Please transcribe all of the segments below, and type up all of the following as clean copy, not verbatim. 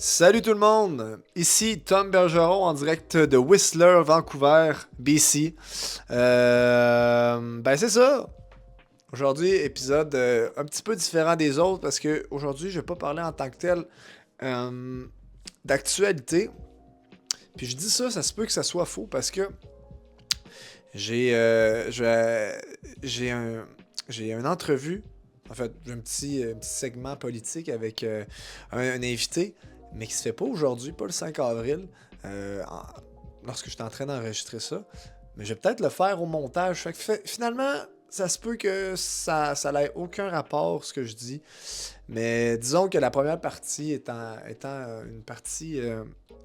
Salut tout le monde, ici Tom Bergeron en direct de Whistler, Vancouver, BC. C'est ça. Aujourd'hui, épisode un petit peu différent des autres parce que aujourd'hui, je vais pas parler en tant que tel euh, d'actualité. Puis je dis ça, ça se peut que ça soit faux parce que j'ai j'ai une entrevue. En fait, j'ai un petit segment politique avec un invité, mais qui se fait pas aujourd'hui, pas le 5 avril, lorsque j'étais en train d'enregistrer ça. Mais je vais peut-être le faire au montage. Finalement, ça se peut que ça n'ait aucun rapport, ce que je dis. Mais disons que la première partie étant une partie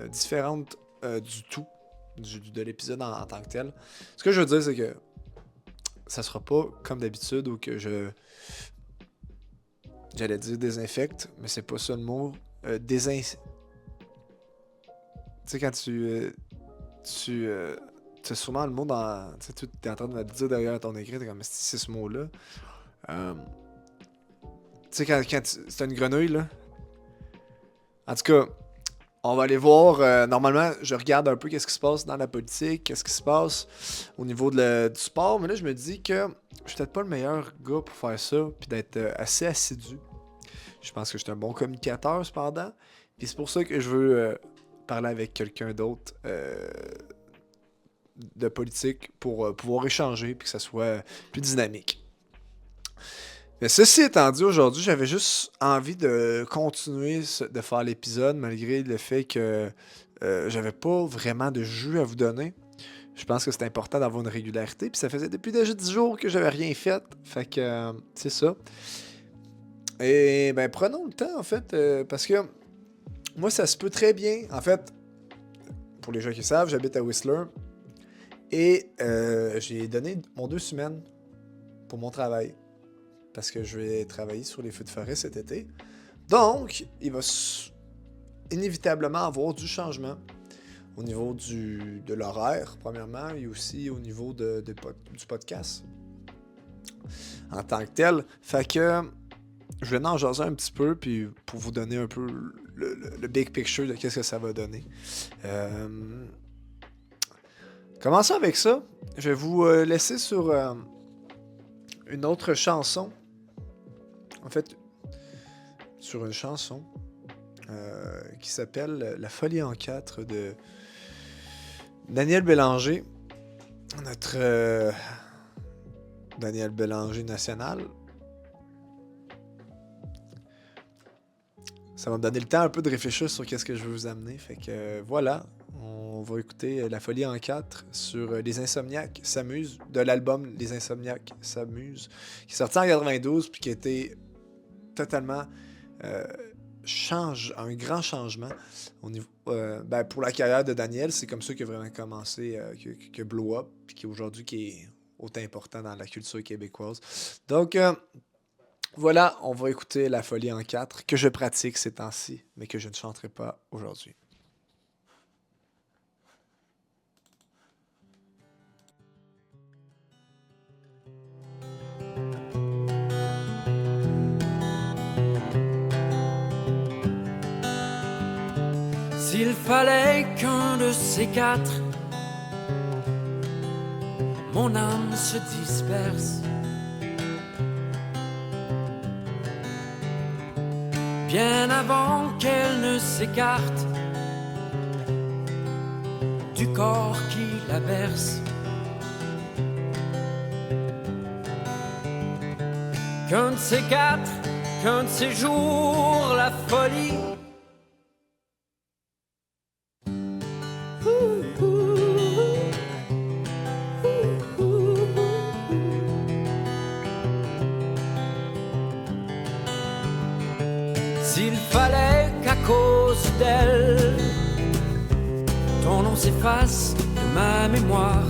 différente du tout, de l'épisode en tant que tel. Ce que je veux dire, c'est que ça sera pas comme d'habitude où que j'allais dire désinfecte, mais c'est pas ça le mot. Tu sais, quand tu as sûrement le mot dans. Tu sais, tu es en train de me le dire derrière ton écrit, t'es comme, c'est ce mot-là. Euh, Tu sais, c'est une grenouille, là. En tout cas, on va aller voir. Normalement, je regarde un peu qu'est-ce qui se passe dans la politique, qu'est-ce qui se passe au niveau du sport, mais là, je me dis que je suis peut-être pas le meilleur gars pour faire ça, puis d'être assez assidu. Je pense que je suis un bon communicateur, cependant. Puis c'est pour ça que je veux parler avec quelqu'un d'autre de politique pour pouvoir échanger, puis que ça soit plus dynamique. Mais ceci étant dit, aujourd'hui, j'avais juste envie de continuer de faire l'épisode, malgré le fait que j'avais pas vraiment de jus à vous donner. Je pense que c'est important d'avoir une régularité. Puis ça faisait depuis déjà 10 jours que j'avais rien fait. Fait que c'est ça. Et ben prenons le temps en fait. Parce que moi ça se peut très bien. En fait, pour les gens qui savent, j'habite à Whistler. Et j'ai donné mon 2 semaines pour mon travail. Parce que je vais travailler sur les feux de forêt cet été. Donc, il va inévitablement avoir du changement au niveau de l'horaire, premièrement, et aussi au niveau du podcast en tant que tel. Fait que je vais en jaser un petit peu, puis pour vous donner un peu le big picture de qu'est-ce que ça va donner. Commençons avec ça. Je vais vous laisser sur une autre chanson. En fait, sur une chanson qui s'appelle La Folie en 4 de Daniel Bélanger, notre Daniel Bélanger national. Ça va me donner le temps un peu de réfléchir sur qu'est-ce que je veux vous amener. Fait que voilà, on va écouter La Folie en 4 sur Les Insomniaques s'amusent, de l'album Les Insomniaques s'amusent, qui est sorti en 92 puis qui a été totalement un grand changement au niveau, pour la carrière de Daniel. C'est comme ça qu'il a vraiment commencé, que blow up, puis qui aujourd'hui qui est autant important dans la culture québécoise. Donc voilà, on va écouter La Folie en 4 que je pratique ces temps-ci, mais que je ne chanterai pas aujourd'hui. S'il fallait qu'un de ces quatre, mon âme se disperse, bien avant qu'elle ne s'écarte du corps qui la berce, qu'un de ces quatre, qu'un de ces jours, la folie s'il fallait qu'à cause d'elle, ton nom s'efface de ma mémoire,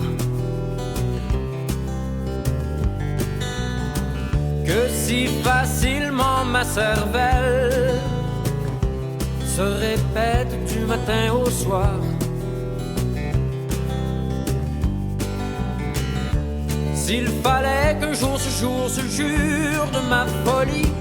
que si facilement ma cervelle se répète du matin au soir, s'il fallait qu'un jour ce jour se jure de ma folie,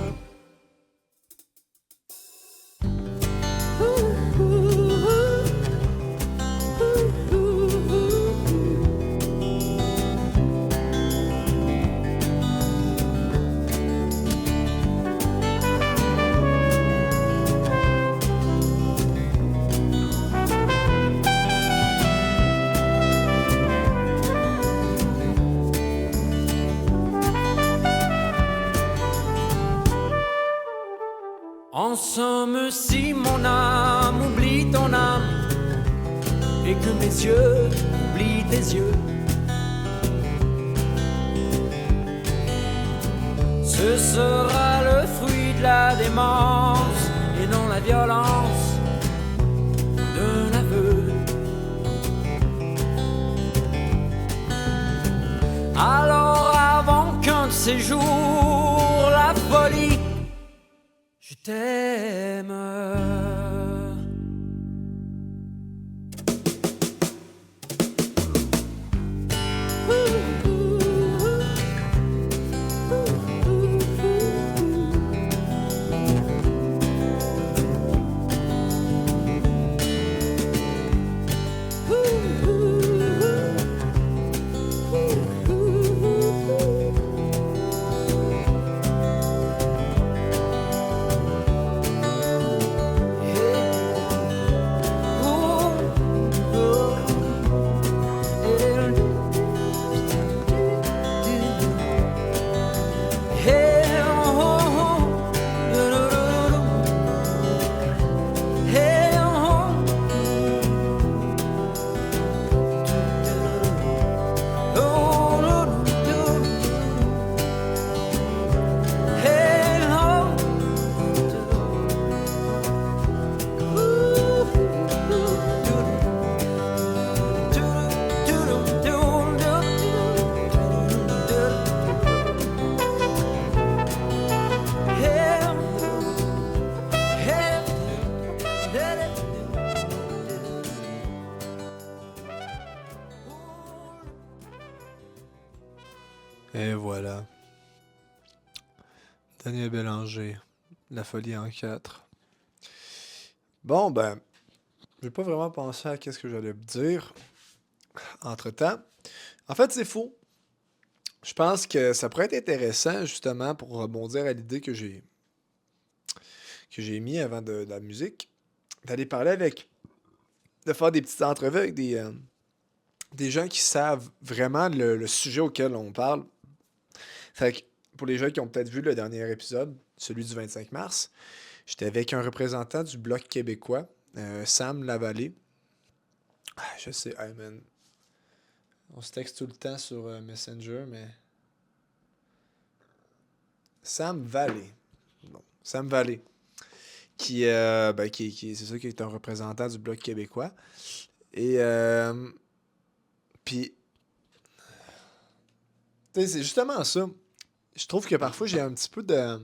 En somme, si mon âme oublie ton âme et que mes yeux oublient tes yeux, ce sera le fruit de la démence et non la violence d'un aveu. Alors avant qu'un de ces jours la folie, je t'aime. Et voilà. Daniel Bélanger, La folie en 4. Bon, ben, j'ai pas vraiment pensé à qu'est-ce que j'allais dire entre-temps. En fait, c'est faux. Je pense que ça pourrait être intéressant, justement, pour rebondir à l'idée que j'ai mis avant de la musique, d'aller parler de faire des petites entrevues avec des gens qui savent vraiment le sujet auquel on parle. Fait que, pour les gens qui ont peut-être vu le dernier épisode, celui du 25 mars, j'étais avec un représentant du Bloc québécois, Sam Lavallée. Ah, je sais, hey man, on se texte tout le temps sur Messenger, mais... Sam Vallée. Bon, Sam Vallée. C'est ça, qui est un représentant du Bloc québécois. Et, puis, tu sais, c'est justement ça. Je trouve que parfois, j'ai un petit peu de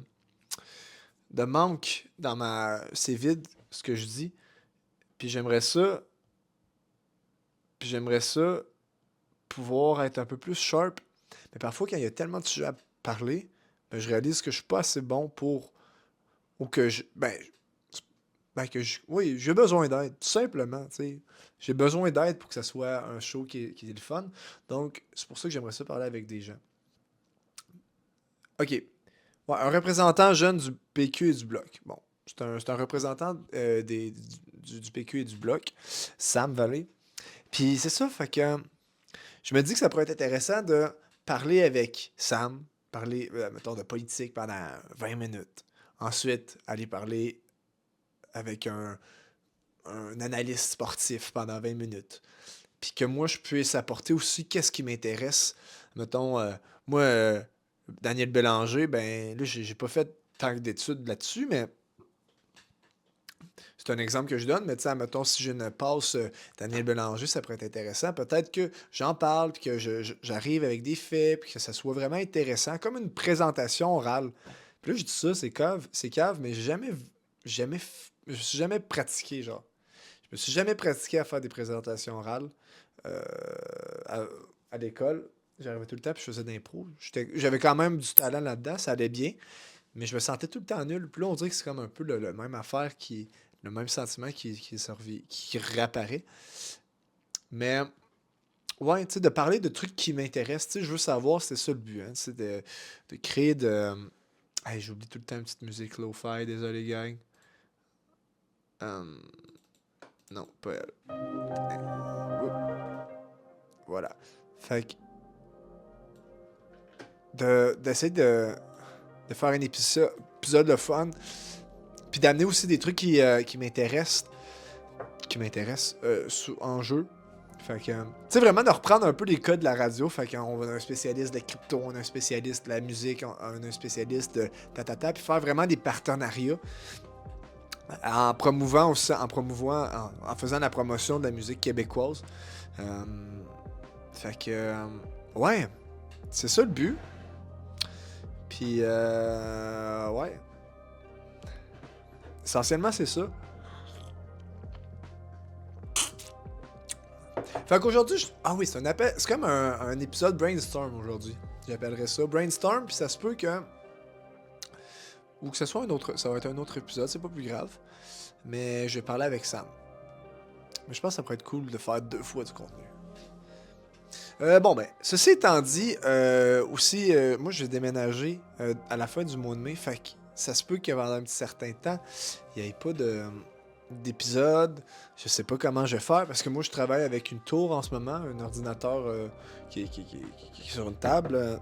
manque dans ma... C'est vide, ce que je dis. Puis j'aimerais ça pouvoir être un peu plus sharp. Mais parfois, quand il y a tellement de sujets à parler, ben, je réalise que je suis pas assez bon pour... Ou que je... Oui, j'ai besoin d'aide, tout simplement, tu sais. J'ai besoin d'aide pour que ça soit un show qui est le fun. Donc, c'est pour ça que j'aimerais ça parler avec des gens. OK. Ouais, un représentant jeune du PQ et du Bloc. Bon, c'est un représentant du PQ et du Bloc, Sam Vallée. Puis c'est ça, fait que je me dis que ça pourrait être intéressant de parler avec Sam, parler, mettons, de politique pendant 20 minutes. Ensuite, aller parler avec un analyste sportif pendant 20 minutes. Puis que moi, je puisse apporter aussi qu'est-ce qui m'intéresse. Mettons, moi, Daniel Bélanger, ben là, j'ai pas fait tant d'études là-dessus, mais c'est un exemple que je donne. Mais tu sais, mettons, si j'ai une passe Daniel Bélanger, ça pourrait être intéressant. Peut-être que j'en parle, puis que j'arrive avec des faits, puis que ça soit vraiment intéressant, comme une présentation orale. Puis là, je dis ça, c'est cave, mais je me suis jamais pratiqué, genre. Je me suis jamais pratiqué à faire des présentations orales euh, à, à l'école. J'arrivais tout le temps puis je faisais de l'impro. J'avais quand même du talent là-dedans, ça allait bien, mais je me sentais tout le temps nul. Puis là, on dirait que c'est comme un peu le même affaire le même sentiment qui réapparaît. Mais, ouais, tu sais, de parler de trucs qui m'intéressent, tu sais, je veux savoir, c'est ça le but, hein, c'est de créer de... Hey, j'oublie tout le temps une petite musique lo-fi, désolé, gang. Hum, non, pas elle. Oups, voilà. Fait que d'essayer de faire un épisode de fun Puis d'amener aussi des trucs qui m'intéressent. En jeu. Fait que, tu sais, vraiment de reprendre un peu les codes de la radio. Fait qu'on a un spécialiste de la crypto, on a un spécialiste de la musique, on a un spécialiste de tatata. Puis faire vraiment des partenariats. En faisant la promotion de la musique québécoise. Fait que, ouais, c'est ça le but. Puis, ouais. Essentiellement, c'est ça. Fait qu'aujourd'hui, ah oui, c'est comme un épisode brainstorm aujourd'hui. J'appellerais ça brainstorm, puis ça se peut que... Ou que ce soit ça va être un autre épisode, c'est pas plus grave. Mais je vais parler avec Sam. Mais je pense que ça pourrait être cool de faire 2 fois du contenu. Bon ben, ceci étant dit, aussi, moi je vais déménager à la fin du mois de mai, fait que ça se peut que pendant un petit certain temps, il n'y ait pas d'épisode. Je sais pas comment je vais faire, parce que moi je travaille avec une tour en ce moment, un ordinateur qui est sur une table.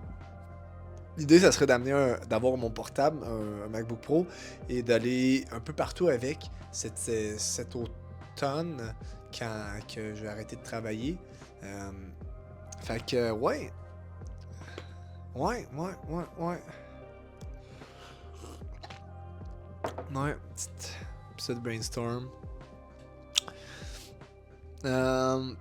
L'idée, ça serait d'avoir mon portable, un MacBook Pro, et d'aller un peu partout avec cet automne, que j'ai arrêté de travailler. Fait que, ouais. Ouais. Petit épisode brainstorm. Non.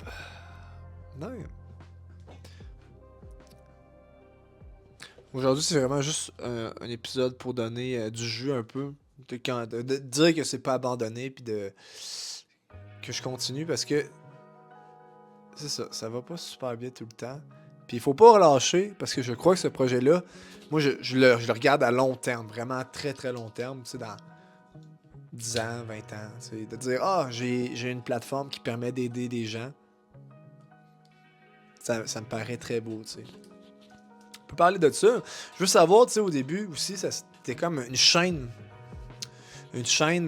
Aujourd'hui, c'est vraiment juste un épisode pour donner du jus un peu. De dire que c'est pas abandonné, puis que je continue, parce que c'est ça va pas super bien tout le temps. Puis il faut pas relâcher, parce que je crois que ce projet-là, moi je le regarde à long terme, vraiment très très long terme, tu sais, dans 10 ans, 20 ans, tu sais, de dire j'ai une plateforme qui permet d'aider des gens. Ça me paraît très beau, tu sais. On peut parler de ça. Je veux savoir, tu sais, au début aussi, c'était comme une chaîne. Une chaîne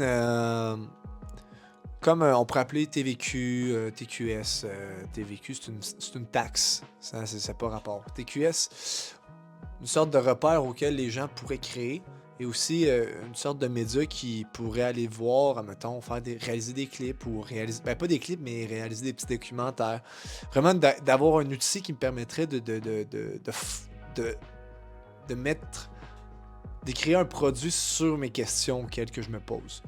comme on pourrait appeler TVQ, TQS. TVQ, c'est une taxe. Ça n'a pas rapport. TQS, une sorte de repère auquel les gens pourraient créer. Et aussi une sorte de média qui pourrait aller voir, mettons, réaliser des clips ou réaliser... Ben, pas des clips, mais réaliser des petits documentaires. Vraiment d'avoir un outil qui me permettrait de créer un produit sur mes questions auxquelles que je me pose.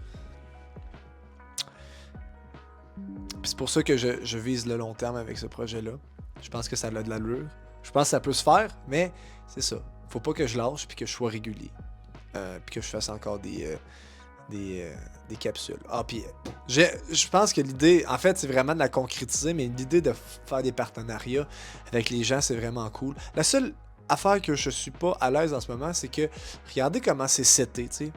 Puis c'est pour ça que je vise le long terme avec ce projet-là. Je pense que ça a de l'allure. Je pense que ça peut se faire, mais c'est ça. Faut pas que je lâche puis que je sois régulier. Puis que je fasse encore des capsules. Puis je pense que l'idée, en fait, c'est vraiment de la concrétiser, mais l'idée de faire des partenariats avec les gens, c'est vraiment cool. La seule affaire que je suis pas à l'aise en ce moment, c'est que regardez comment c'est seté, tu sais.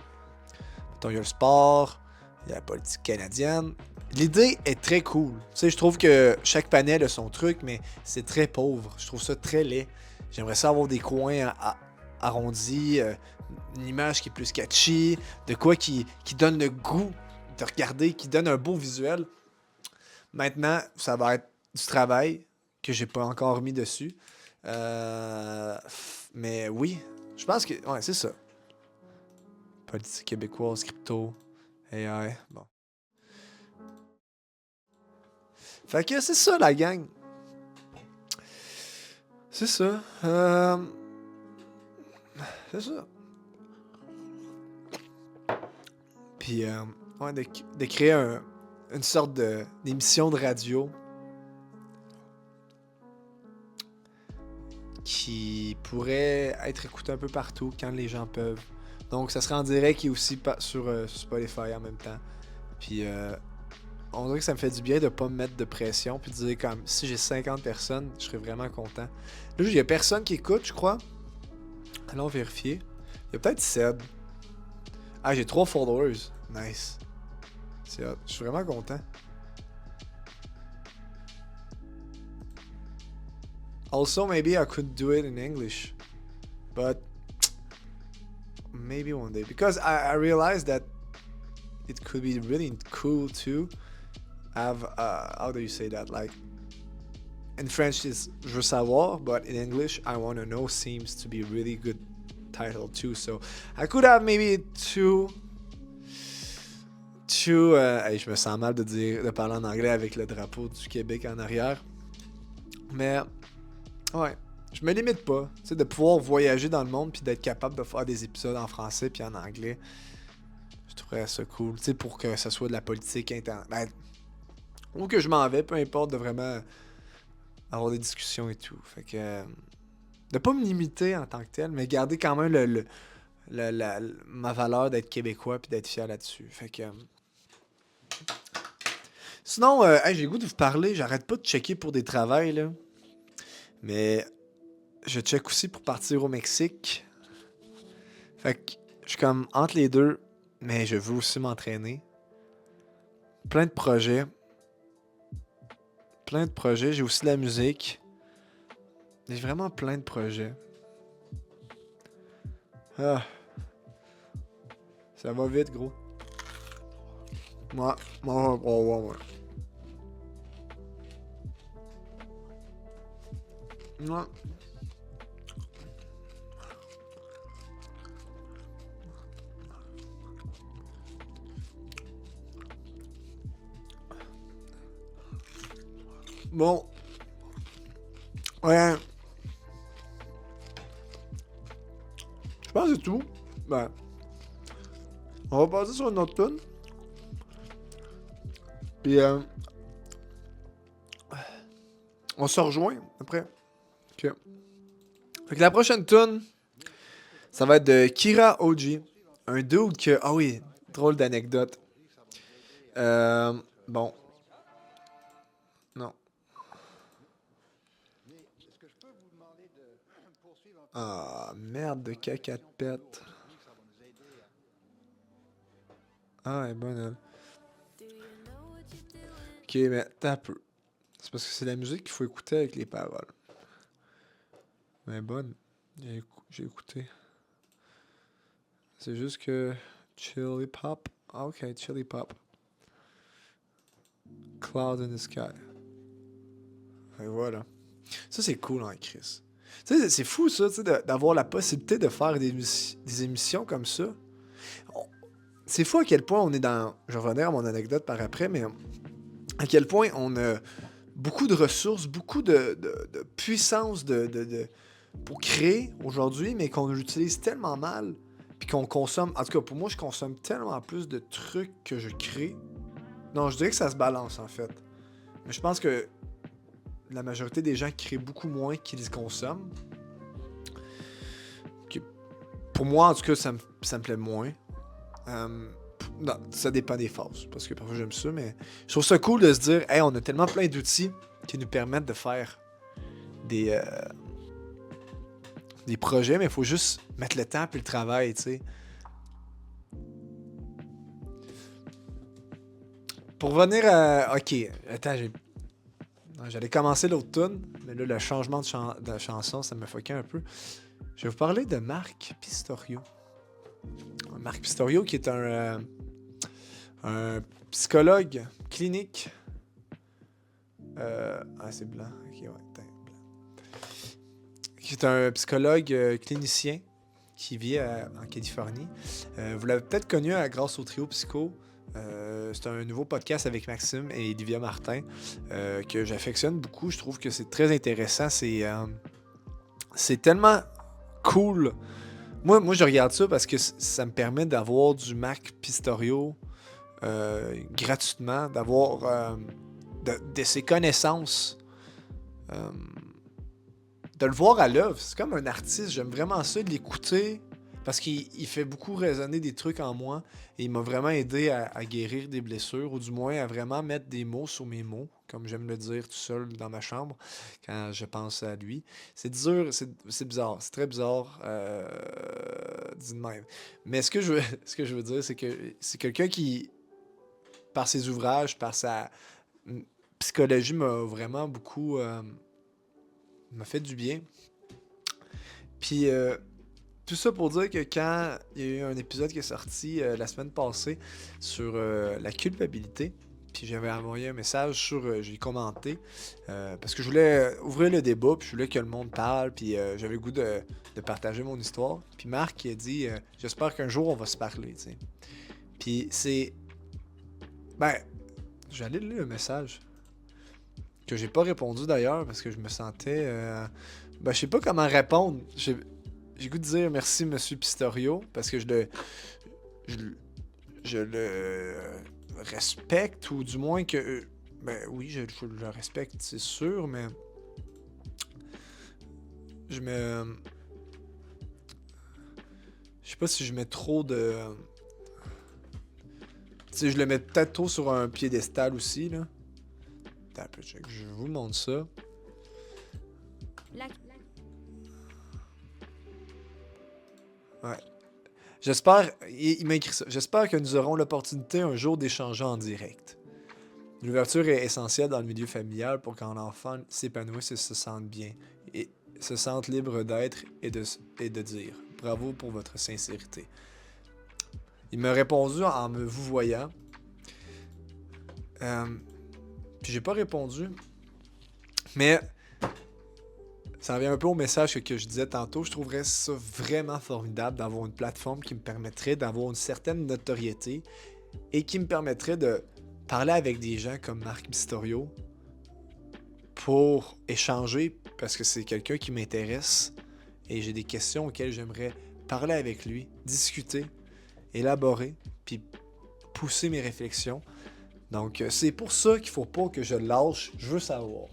Il y a le sport, il y a la politique canadienne. L'idée est très cool. Tu sais, je trouve que chaque panel a son truc, mais c'est très pauvre. Je trouve ça très laid. J'aimerais ça avoir des coins arrondis, une image qui est plus catchy, de quoi qui donne le goût de regarder, qui donne un beau visuel. Maintenant, ça va être du travail que j'ai pas encore mis dessus. Mais oui, je pense que... Ouais, c'est ça. Politique québécoise, crypto, AI, bon. Fait que c'est ça, la gang. C'est ça. C'est ça. Puis, ouais, de créer une sorte d'émission de radio qui pourrait être écoutée un peu partout quand les gens peuvent. Donc, ça serait en direct et aussi sur Spotify en même temps. Puis, on dirait que ça me fait du bien de pas me mettre de pression puis de dire comme si j'ai 50 personnes, je serais vraiment content. Là, il y a personne qui écoute, je crois. Allons vérifier. Il y a peut-être Seb. Ah, j'ai 3 followers. Nice. C'est hot. Je suis vraiment content. Also, maybe I could do it in English. But maybe one day. Because I realized that it could be really cool to have, how do you say that? Like, in French is je veux savoir, but in English, I want to know seems to be really good title too. So I could have maybe 2 you. Hey, je me sens mal de parler en anglais avec le drapeau du Québec en arrière. Mais, ouais, je me limite pas. Tu sais, de pouvoir voyager dans le monde puis d'être capable de faire des épisodes en français puis en anglais. Je trouverais ça cool. Tu sais, pour que ça soit de la politique interne. Où que je m'en vais, peu importe, de vraiment avoir des discussions et tout. Fait que... de pas me limiter en tant que tel, mais garder quand même ma valeur d'être québécois puis d'être fier là-dessus. Fait que... sinon, hey, j'ai le goût de vous parler. J'arrête pas de checker pour des travails, là. Mais je check aussi pour partir au Mexique. Fait que je suis comme entre les deux, mais je veux aussi m'entraîner. Plein de projets. J'ai aussi de la musique. J'ai vraiment plein de projets. Ah. Ça va vite, gros. Ouais. Ouais. Bon. Ouais. Je pense que c'est tout. Ben. On va passer sur une autre tune. Puis on se rejoint après. Ok. Fait que la prochaine tune, ça va être de Kira Oji. Un dude que... ah oui, drôle d'anecdote. Bon. Non. Ah, merde de caca de pète. Ah, elle est bonne, elle. Ok, mais t'as peu. C'est parce que c'est la musique qu'il faut écouter avec les paroles. Mais bonne. J'ai écouté. C'est juste que... Chili Pop. Ah, ok, Chili Pop. Cloud in the Sky. Et voilà. Ça, c'est cool, hein, Chris. Tu sais, c'est fou, ça, tu sais, d'avoir la possibilité de faire des émissions comme ça. C'est fou à quel point on est dans... je reviendrai à mon anecdote par après, mais à quel point on a beaucoup de ressources, beaucoup de puissance pour créer aujourd'hui, mais qu'on l'utilise tellement mal, puis qu'on consomme... en tout cas, pour moi, je consomme tellement plus de trucs que je crée. Non, je dirais que ça se balance, en fait. Mais je pense que la majorité des gens créent beaucoup moins qu'ils consomment. Pour moi, en tout cas, ça me plaît moins. Non, ça dépend des phases, parce que parfois j'aime ça, mais je trouve ça cool de se dire, hey, on a tellement plein d'outils qui nous permettent de faire des projets, mais il faut juste mettre le temps et le travail, tu sais. Pour revenir à... ok, attends, j'allais commencer l'autre tune, mais là, le changement de chanson, ça me fuckait un peu. Je vais vous parler de Marc Pistorio. Marc Pistorio, qui est un psychologue clinique. C'est blanc. Ok, ouais, blanc. Qui est un psychologue clinicien qui vit en Californie. Vous l'avez peut-être connu grâce au Trio Psycho. C'est un nouveau podcast avec Maxime et Olivia Martin que j'affectionne beaucoup. Je trouve que c'est très intéressant. C'est tellement cool. Moi, je regarde ça parce que ça me permet d'avoir du Marc Pistorio gratuitement, d'avoir de ses connaissances, de le voir à l'œuvre. C'est comme un artiste. J'aime vraiment ça, de l'écouter parce qu'il fait beaucoup résonner des trucs en moi et il m'a vraiment aidé à guérir des blessures ou du moins à vraiment mettre des mots sur mes mots, comme j'aime le dire tout seul dans ma chambre quand je pense à lui. C'est dur, c'est bizarre, c'est très bizarre dit de même. Mais ce que je veux dire, c'est que c'est quelqu'un qui, par ses ouvrages, par sa psychologie, m'a vraiment beaucoup m'a fait du bien. Puis tout ça pour dire que quand il y a eu un épisode qui est sorti la semaine passée sur la culpabilité, puis j'avais envoyé un message j'ai commenté, parce que je voulais ouvrir le débat, puis je voulais que le monde parle, puis j'avais le goût de partager mon histoire. Puis Marc, il a dit « J'espère qu'un jour, on va se parler, tu sais. » Puis c'est Ben, j'allais lire le message. Que j'ai pas répondu d'ailleurs parce que je me sentais. Ben, je sais pas comment répondre. J'ai goût de dire merci, Monsieur Pistorio, parce que je le respecte, ou du moins que. Ben oui, je le respecte, c'est sûr, mais. Je sais pas si je mets trop de. Tu sais, je le mets peut-être trop sur un piédestal aussi, là. Attends un peu, je vous montre ça. Ouais. J'espère, il m'a écrit ça. J'espère que nous aurons l'opportunité un jour d'échanger en direct. L'ouverture est essentielle dans le milieu familial pour qu'un enfant s'épanouisse et se sente bien. Et se sente libre d'être et de dire. Bravo pour votre sincérité. Il m'a répondu en me vous voyant. Puis j'ai pas répondu. Mais ça revient un peu au message que je disais tantôt. Je trouverais ça vraiment formidable d'avoir une plateforme qui me permettrait d'avoir une certaine notoriété et qui me permettrait de parler avec des gens comme Marc Pistorio pour échanger, parce que c'est quelqu'un qui m'intéresse et j'ai des questions auxquelles j'aimerais parler avec lui, discuter, élaborer, puis pousser mes réflexions. Donc, c'est pour ça qu'il faut pas que je lâche, je veux savoir.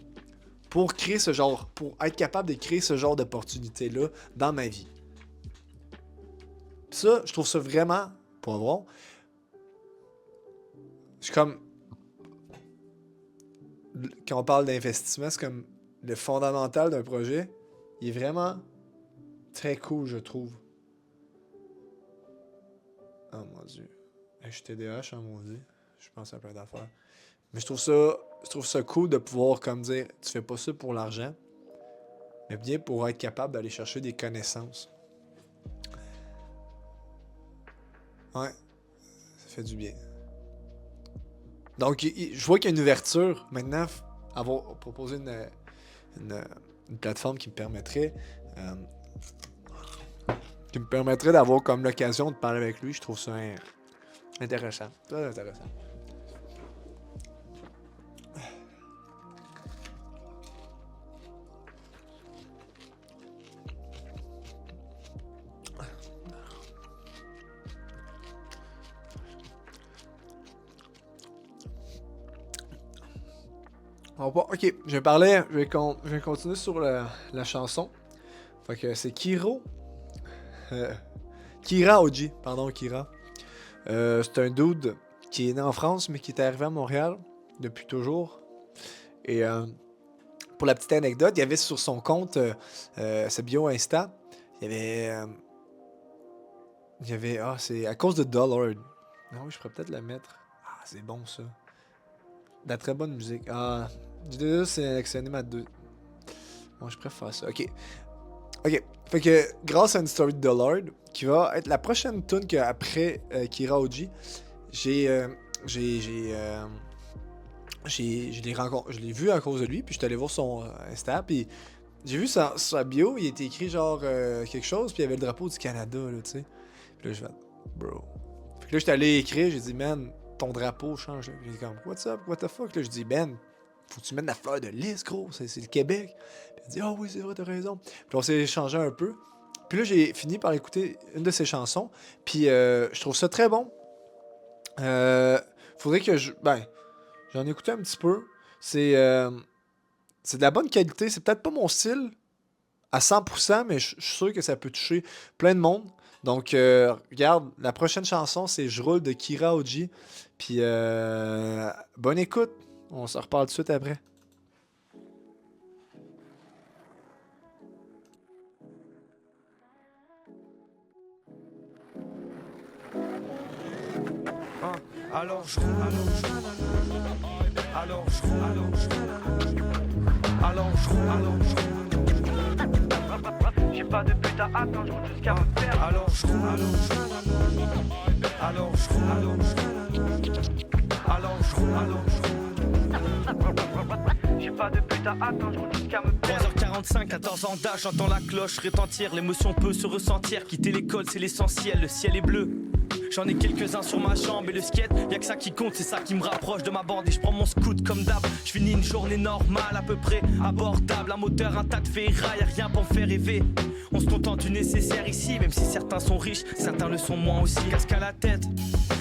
Pour être capable de créer ce genre d'opportunité-là dans ma vie. Ça, je trouve ça vraiment pas bon. C'est comme, quand on parle d'investissement, c'est comme le fondamental d'un projet. Il est vraiment très cool, je trouve. Oh mon Dieu. Je suis TDAH, hein, mon Dieu. Je pense à plein d'affaires. Mais je trouve ça cool de pouvoir comme dire, tu fais pas ça pour l'argent, mais bien pour être capable d'aller chercher des connaissances. Ouais, ça fait du bien. Donc, je vois qu'il y a une ouverture maintenant, avoir proposé une plateforme qui me permettrait d'avoir comme l'occasion de parler avec lui. Je trouve ça intéressant, très intéressant. Ok, je vais continuer sur la chanson. Fait que c'est Kira Oji, pardon, Kira. C'est un dude qui est né en France, mais qui est arrivé à Montréal depuis toujours. Et pour la petite anecdote, il y avait sur son compte, sa bio Insta, il y avait, c'est à cause de Dollard. Ah oui, je pourrais peut-être la mettre. Ah, c'est bon ça. De la très bonne musique. Ah, j'ai déjà sélectionné ma deux. Bon, je préfère ça. Ok. Fait que grâce à une story de Dollard, qui va être la prochaine tune qu'après Kira Oji, je l'ai vu à cause de lui, puis je suis allé voir son Insta, puis j'ai vu sa bio, il était écrit genre quelque chose, puis il y avait le drapeau du Canada, là, tu sais. Puis là, je fais, bro. Fait que là, j'étais allé écrire, j'ai dit, man, ton drapeau change. J'ai dit comme, what's up, what the fuck? Là, je dis, ben, faut que tu mettes la fleur de lys, gros, c'est le Québec. Puis il dit, oui, c'est vrai, t'as raison. Puis on s'est échangé un peu. Puis là, j'ai fini par écouter une de ses chansons, puis je trouve ça très bon. Faudrait que j'en ai écouté un petit peu. C'est de la bonne qualité. C'est peut-être pas mon style à 100%, mais je suis sûr que ça peut toucher plein de monde. Donc, regarde, la prochaine chanson, c'est Je roule de Kira Oji. Puis, bonne écoute. On se reparle tout de suite après. Alors je roule, alors je roule. J'ai pas de but à attendre, je roule jusqu'à me perdre. Alors je roule, alors je roule. J'ai pas de but à attendre, je roule jusqu'à me perdre. 3h45, 14 ans d'âge, j'entends la cloche retentir. L'émotion peut se ressentir, quitter l'école c'est l'essentiel, le ciel est bleu. J'en ai quelques-uns sur ma jambe et le skate, y'a que ça qui compte, c'est ça qui me rapproche de ma bande. Et je prends mon scoot comme d'hab, je finis une journée normale, à peu près abordable. Un moteur, un tas de ferraille, y'a rien pour me faire rêver. On se contente du nécessaire ici, même si certains sont riches, certains le sont moins aussi. Casque à la tête,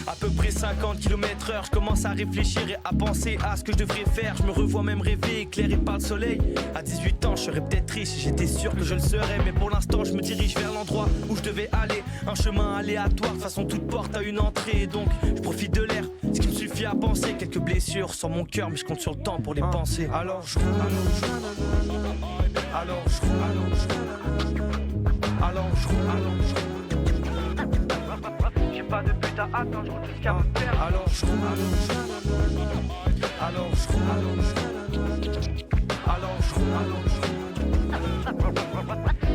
à peu près 50 km/h, je commence à réfléchir et à penser à ce que je devrais faire. Je me revois même rêver, éclairé par le soleil. À 18 ans, je serais peut-être riche, j'étais sûr que je le serais. Mais pour l'instant, je me dirige vers l'endroit où je devais aller. Un chemin aléatoire, de façon toute porte a une entrée. Donc, je profite de l'air, ce qui me suffit à penser. Quelques blessures sur mon cœur, mais je compte sur le temps pour les penser. Alors je roule, alors je roule, alors je roule. J'ai pas de but à atteindre, je roule jusqu'à me perdre. Alors je roule, alors je roule, alors je roule.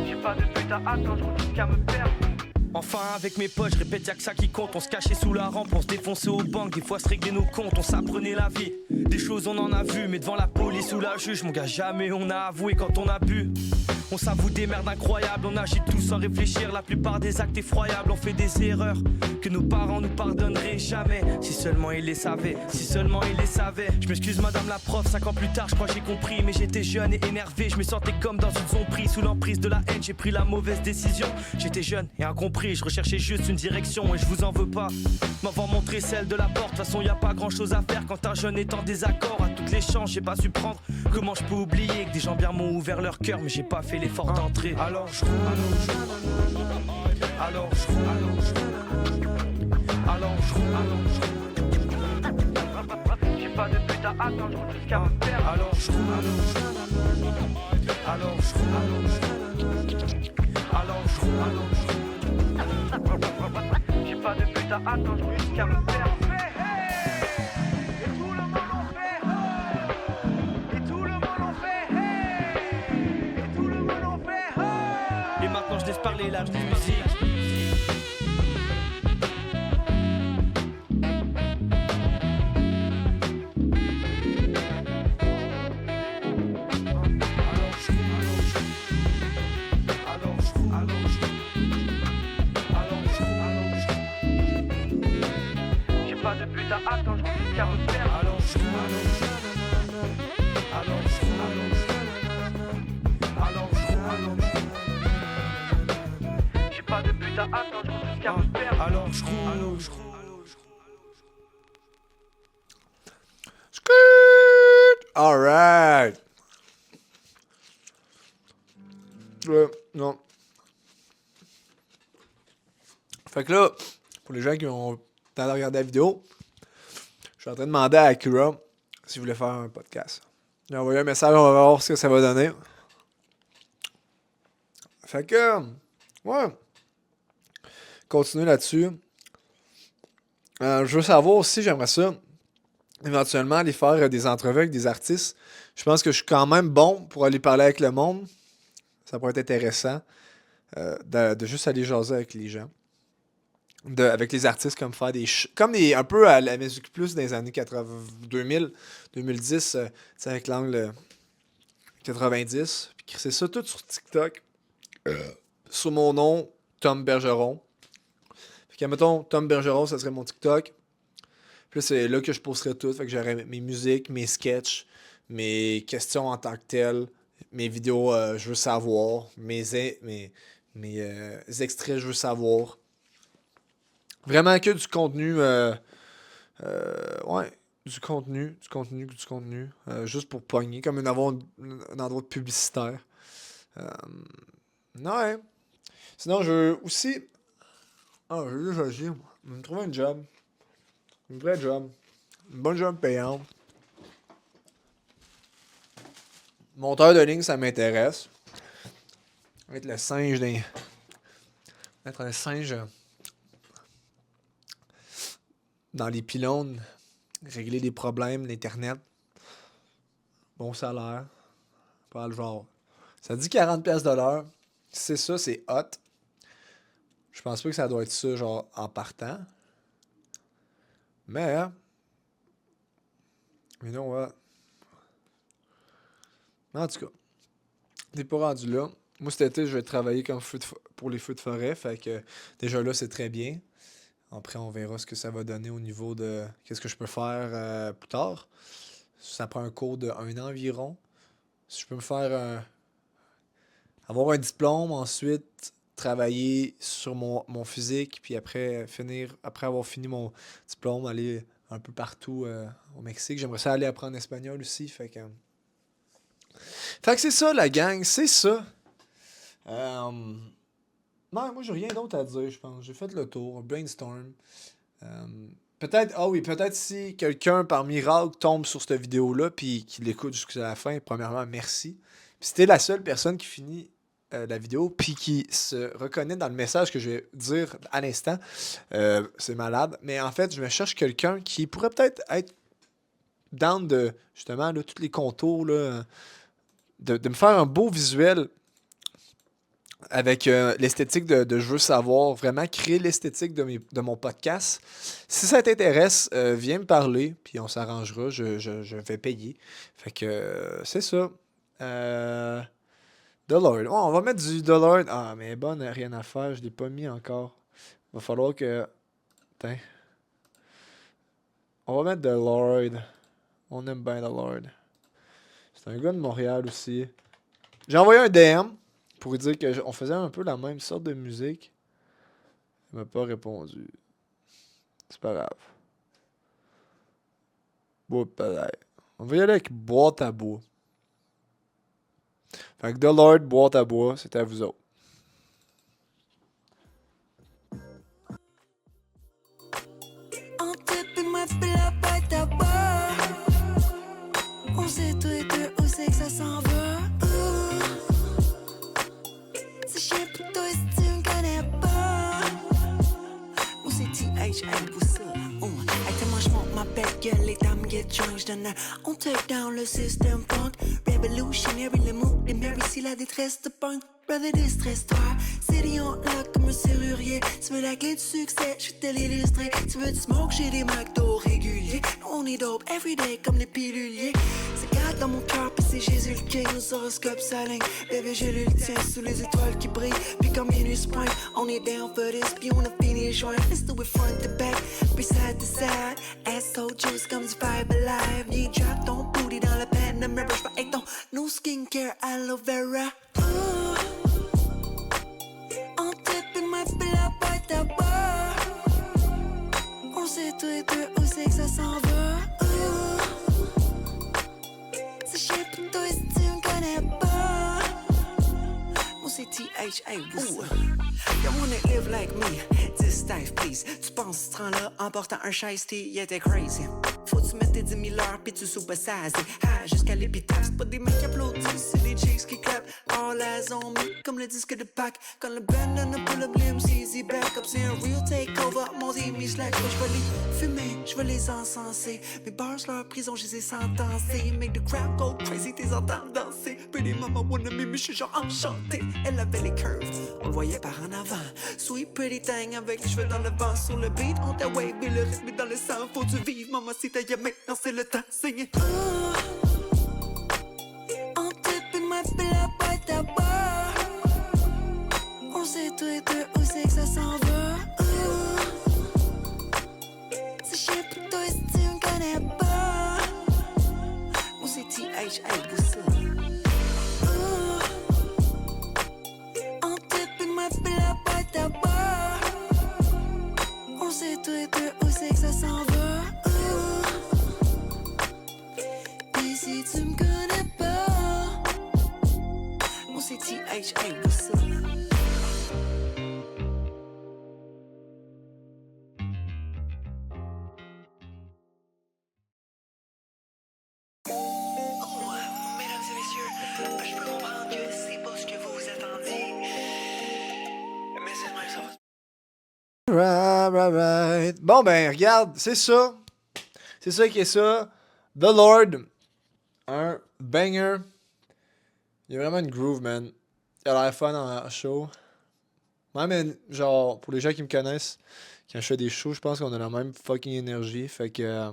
J'ai pas de but à atteindre, je roule jusqu'à me perdre. Enfin avec mes potes, je répète y'a que ça qui compte. On se cachait sous la rampe, on se défonçait aux banques. Des fois se régler nos comptes, on s'apprenait la vie. Des choses on en a vu, mais devant la police ou la juge, mon gars, jamais on a avoué quand on a bu. On s'avoue des merdes incroyables, on agit tous sans réfléchir. La plupart des actes effroyables, on fait des erreurs que nos parents nous pardonneraient jamais. Si seulement ils les savaient, si seulement ils les savaient. Je m'excuse madame la prof, 5 ans plus tard je crois que j'ai compris. Mais j'étais jeune et énervé, je me sentais comme dans une zone prise. Sous l'emprise de la haine, j'ai pris la mauvaise décision. J'étais jeune et incompris, je recherchais juste une direction. Et je vous en veux pas m'avoir montré celle de la porte. De toute façon y a pas grand chose à faire quand un jeune est en désaccord. À toutes les chances j'ai pas su prendre. Comment je peux oublier que des gens bien m'ont ouvert leur cœur, mais j'ai pas fait l'effort d'entrer. Alors je roule, alors je roule, alors je roule. J'ai pas de but à atteindre, je roule jusqu'à me perdre. Alors je roule, alors je roule, alors je roule. J'ai pas de but à atteindre, je roule jusqu'à me perdre. Je laisse parler l'âge de musique. J'ai pas de but à attendre, je roule jusqu'à me perdre. Alors je roule, alors je roule, alors je roule. Pas de but à attendre, je roule jusqu'à me perdre. Alors je roule, alors je roule. Alright. Non. Fait que là, pour les gens qui ont le temps de regarder la vidéo, je suis en train de demander à Akira s'il voulait faire un podcast. J'ai envoyé un message, on va voir ce que ça va donner. Fait que, ouais. Continuer là-dessus. Je veux savoir aussi, j'aimerais ça, éventuellement aller faire des entrevues avec des artistes. Je pense que je suis quand même bon pour aller parler avec le monde. Ça pourrait être intéressant de juste aller jaser avec les gens. Avec les artistes, comme faire un peu à la Musique Plus dans les années 2000, 2010, avec l'angle 90. Puis c'est ça tout sur TikTok. Sur mon nom, Tom Bergeron. Fait que, mettons, Tom Bergeron, ça serait mon TikTok. Puis là, c'est là que je posterais tout. Fait que j'aurais mes musiques, mes sketchs, mes questions en tant que telles, mes vidéos, je veux savoir, mes extraits, je veux savoir. Vraiment que du contenu, du contenu. Juste pour pogner, comme avoir un endroit publicitaire. Ouais. Sinon, je veux aussi... je veux juste agir. Je vais me trouver un job. Un vrai job. Une bonne job payante. Monteur de ligne, ça m'intéresse. Être le singe d'un... Être un singe... dans les pylônes. Régler des problèmes d'Internet. Bon salaire. Pas le genre... Ça dit 40$ de l'heure. Si c'est ça, c'est hot. Je pense pas que ça doit être ça, genre, en partant. Mais non, ouais. En tout cas, t'es pas rendu là. Moi, cet été, je vais travailler comme pour les feux de forêt. Fait que déjà là, c'est très bien. Après, on verra ce que ça va donner au niveau de qu'est-ce que je peux faire plus tard. Ça prend un cours de 1 an environ. Si je peux me faire avoir un diplôme, ensuite travailler sur mon physique, puis après avoir fini mon diplôme, aller un peu partout au Mexique. J'aimerais ça aller apprendre espagnol aussi. Fait que c'est ça, la gang, c'est ça. Non, moi j'ai rien d'autre à dire, je pense. J'ai fait le tour, brainstorm. Peut-être si quelqu'un par miracle tombe sur cette vidéo-là puis qu'il l'écoute jusqu'à la fin, premièrement, merci. Puis si t'es la seule personne qui finit la vidéo puis qui se reconnaît dans le message que je vais dire à l'instant, c'est malade. Mais en fait, je me cherche quelqu'un qui pourrait peut-être être down de, justement, là, tous les contours, là, de me faire un beau visuel avec l'esthétique de je veux savoir, vraiment créer l'esthétique de mon podcast. Si ça t'intéresse, viens me parler, puis on s'arrangera, je vais payer. Fait que c'est ça. The Lord. Oh, on va mettre du The Lord. Ah, mais bonne, rien à faire, je l'ai pas mis encore. Va falloir que... Attends. On va mettre The Lord. On aime bien The Lord. C'est un gars de Montréal aussi. J'ai envoyé un DM pour lui dire qu'on faisait un peu la même sorte de musique. Il m'a pas répondu. C'est pas grave. On va y aller avec boîte à bois. Fait que The Lord, boîte à bois, c'est à vous autres. On te moi la boîte à bois. On sait tous les deux où c'est que ça s'en va. C'est chiant pour toi si tu me connais pas. Où c'est THL pour ça. Avec tellement je monte ma belle gueule, les dames get drunk. J'donne un on take down le système punk. Revolutionary, le mot des mères ici la détresse de punk. Brother, déstresse-toi, c'est Lyon là comme un serrurier. Tu veux la clé du succès, je vais te l'illustrer. Tu veux du smoke, j'ai des McDo réguliers. Nous on est dope everyday comme les piluliers. C'est God dans mon cœur, pis c'est Jésus le King. Nos horoscopes s'alignent, bébé j'ai lu le tien sous les étoiles qui brillent. Puis comme minuit se pointe, on est down for this, puis on a fini joint. Let's do it front to back, puis side to side. Asshole juice comme du Five Alive. Viens drop ton booty dans le pen de mirror. J'vais être ton no skincare aloe vera. On te moi la boîte à bois. On sait tous les deux où c'est que ça s'en va. C'est chiant pour toi si tu me connais pas. Moi c'est THA, you wanna live like me, this life please. Tu penses tu te rends là en portant un shiesty, yeah t'es crazy. Faut que tu mettes tes 10 000 heures pis tu soupes ça. Jusqu'à l'épitaphe, c'est pas des mecs qui applaudissent, c'est des chicks qui clapent. All eyes on me, comme le disque de Pâques. Quand le band donne un peu le blim, c'est easy back up. C'est un real takeover, mon mes slacks. Je vais les fumer, je vais les encenser. Mes bars, leur prison, je les ai sentencés. Make the crowd go crazy, t'es entends danser. Pretty mama wanna me, mais je suis genre enchanté. Elle avait les curves, on le voyait par en avant. Sweet pretty thing avec les cheveux dans le vent. Sur le beat, on t'a wave, mais le rythme est dans le sang. Faut tu vivre, maman, si t'as y'a maintenant, c'est le temps, signe. On te moi la boîte à bois. On sait tous les deux où c'est que ça s'en va. C'est chiant pour toi si tu me connais pas. On sait THA pour ça. On te moi la boîte à bois. On sait tous les deux où c'est que ça s'en va. Et si tu me connais pas, moi c'est THA pour ça. Mesdames et messieurs, je peux comprendre que c'est pas ce que vous attendiez, mais c'est le même sens. Right. Bon, ben, regarde, c'est ça. C'est ça qui est ça. The Lord. Un banger. Il y a vraiment une groove, man. Il a l'air fun en show. Ouais, mais genre, pour les gens qui me connaissent, quand je fais des shows, je pense qu'on a la même fucking énergie. Fait que.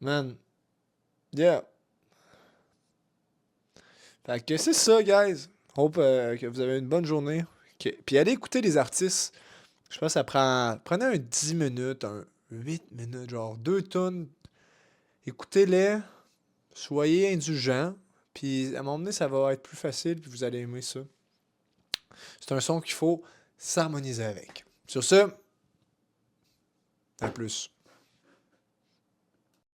Man. Yeah. Fait que c'est ça, guys. Hope que vous avez une bonne journée. Puis allez écouter les artistes Je pense que ça prenez un 10 minutes, un 8 minutes, genre 2 tonnes. Écoutez-les, soyez indulgents, puis à un moment donné, ça va être plus facile, puis vous allez aimer ça. C'est un son qu'il faut s'harmoniser avec. Sur ce, à plus.